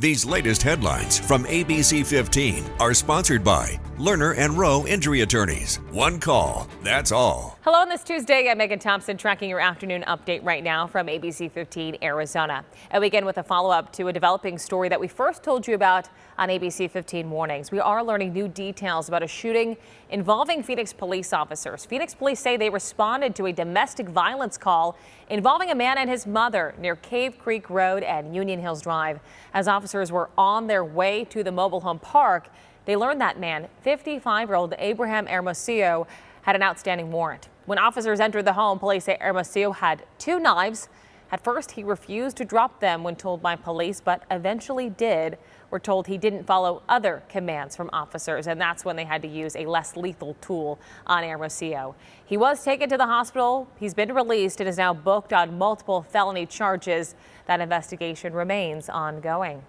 These latest headlines from ABC15 are sponsored by Lerner and Rowe Injury Attorneys. One call, that's all. Hello on this Tuesday. I'm Megan Thompson tracking your afternoon update right now from ABC15 Arizona. And we begin with a follow-up to a developing story that we first told you about on ABC15 Mornings. We are learning new details about a shooting involving Phoenix police officers. Phoenix police say they responded to a domestic violence call involving a man and his mother near Cave Creek Road and Union Hills Drive. As officers were on their way to the mobile home park, they learned that man, 55-year-old Abraham Hermosillo, had an outstanding warrant. When officers entered the home, police say Hermosillo had 2 knives. At first, he refused to drop them when told by police, but eventually did. We're told he didn't follow other commands from officers, and that's when they had to use a less lethal tool on Hermosillo. He was taken to the hospital. He's been released and is now booked on multiple felony charges. That investigation remains ongoing.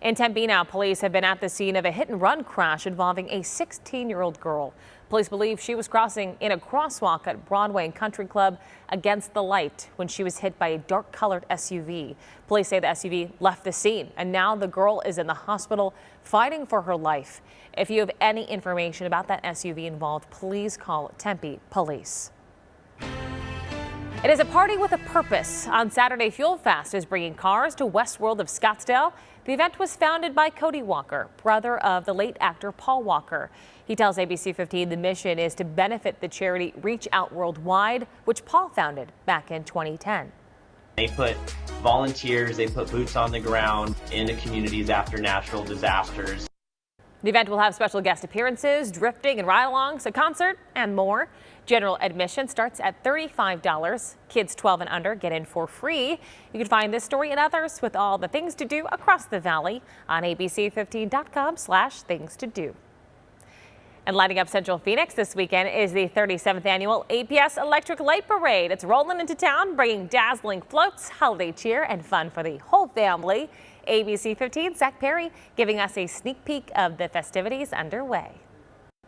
In Tempe now, police have been at the scene of a hit-and-run crash involving a 16-year-old girl. Police believe she was crossing in a crosswalk at Broadway and Country Club against the light when she was hit by a dark-colored SUV. Police say the SUV left the scene, and now the girl is in the hospital fighting for her life. If you have any information about that SUV involved, please call Tempe Police. It is a party with a purpose. On Saturday, Fuel Fast is bringing cars to Westworld of Scottsdale. The event was founded by Cody Walker, brother of the late actor Paul Walker. He tells ABC15 the mission is to benefit the charity Reach Out Worldwide, which Paul founded back in 2010. They put volunteers, they put boots on the ground into communities after natural disasters. The event will have special guest appearances, drifting and ride-alongs, a concert, and more. General admission starts at $35. Kids 12 and under get in for free. You can find this story and others with all the things to do across the valley on abc15.com/things to do. And lighting up Central Phoenix this weekend is the 37th annual APS Electric Light Parade. It's rolling into town, bringing dazzling floats, holiday cheer, and fun for the whole family. ABC15 Zach Perry giving us a sneak peek of the festivities underway.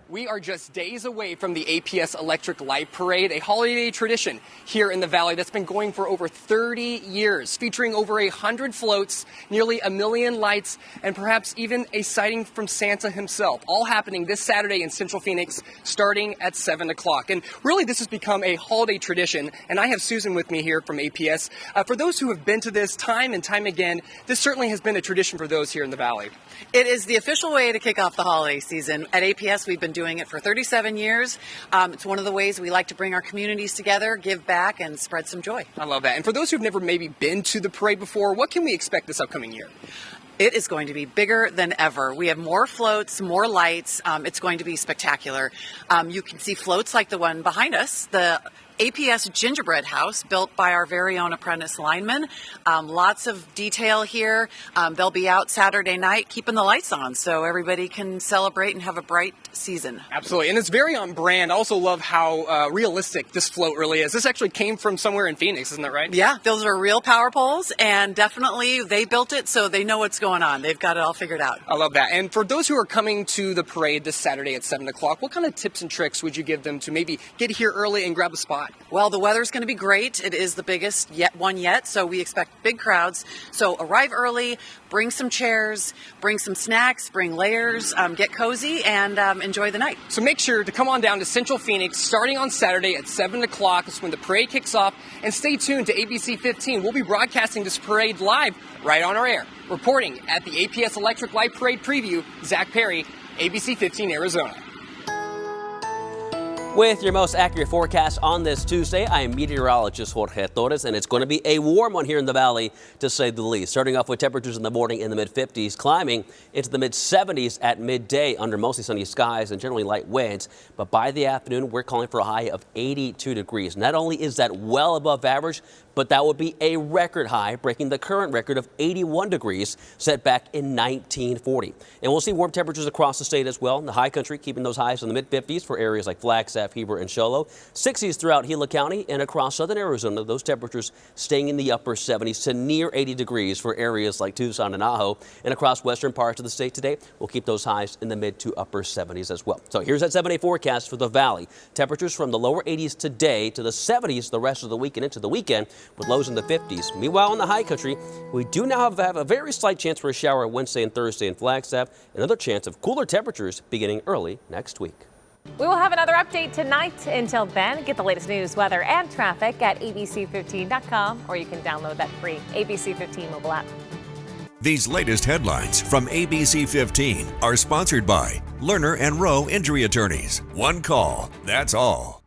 We are just days away from the APS Electric Light Parade, a holiday tradition here in the Valley that's been going for over 30 years, featuring over 100 floats, nearly 1 million lights, and perhaps even a sighting from Santa himself, all happening this Saturday in Central Phoenix, starting at 7 o'clock. And really, this has become a holiday tradition, and I have Susan with me here from APS. For those who have been to this time and time again, this certainly has been a tradition for those here in the Valley. It is the official way to kick off the holiday season. At APS, we've been doing it for 37 years. It's one of the ways we like to bring our communities together, give back, and spread some joy. I love that. And for those who've never maybe been to the parade before, what can we expect this upcoming year? It is going to be bigger than ever. We have more floats, more lights. It's going to be spectacular. You can see floats like the one behind us, the APS gingerbread house built by our very own apprentice lineman. Lots of detail here. They'll be out Saturday night keeping the lights on so everybody can celebrate and have a bright season. Absolutely, and it's very on brand. I also love how realistic this float really is. This actually came from somewhere in Phoenix, isn't that right? Yeah, those are real power poles, and definitely they built it so they know what's going on. They've got it all figured out. I love that. And for those who are coming to the parade this Saturday at 7 o'clock, what kind of tips and tricks would you give them to maybe get here early and grab a spot? Well, the weather's going to be great. It is the biggest one yet, so we expect big crowds. So arrive early, bring some chairs, bring some snacks, bring layers, get cozy, and enjoy the night. So make sure to come on down to Central Phoenix starting on Saturday at 7 o'clock. That's when the parade kicks off. And stay tuned to ABC15. We'll be broadcasting this parade live right on our air. Reporting at the APS Electric Light Parade Preview, Zach Perry, ABC15 Arizona. With your most accurate forecast on this Tuesday, I am meteorologist Jorge Torres, and it's going to be a warm one here in the Valley, to say the least. Starting off with temperatures in the morning in the mid-50s, climbing into the mid-70s at midday under mostly sunny skies and generally light winds. But by the afternoon, we're calling for a high of 82 degrees. Not only is that well above average, but that would be a record high, breaking the current record of 81 degrees set back in 1940. And we'll see warm temperatures across the state as well. In the high country, keeping those highs in the mid-50s for areas like Flagstaff Flagstaff, Heber, and Show Low. 60s throughout Gila County and across southern Arizona. Those temperatures staying in the upper 70s to near 80 degrees for areas like Tucson and Ajo. And across western parts of the state today, we'll keep those highs in the mid to upper 70s as well. So here's that 7-day forecast for the valley. Temperatures from the lower 80s today to the 70s the rest of the week and into the weekend with lows in the 50s. Meanwhile, in the high country, we do now have a very slight chance for a shower Wednesday and Thursday in Flagstaff. Another chance of cooler temperatures beginning early next week. We will have another update tonight. Until then, get the latest news, weather, and traffic at abc15.com, or you can download that free ABC 15 mobile app. These latest headlines from ABC 15 are sponsored by Lerner and Rowe Injury Attorneys. One call, that's all.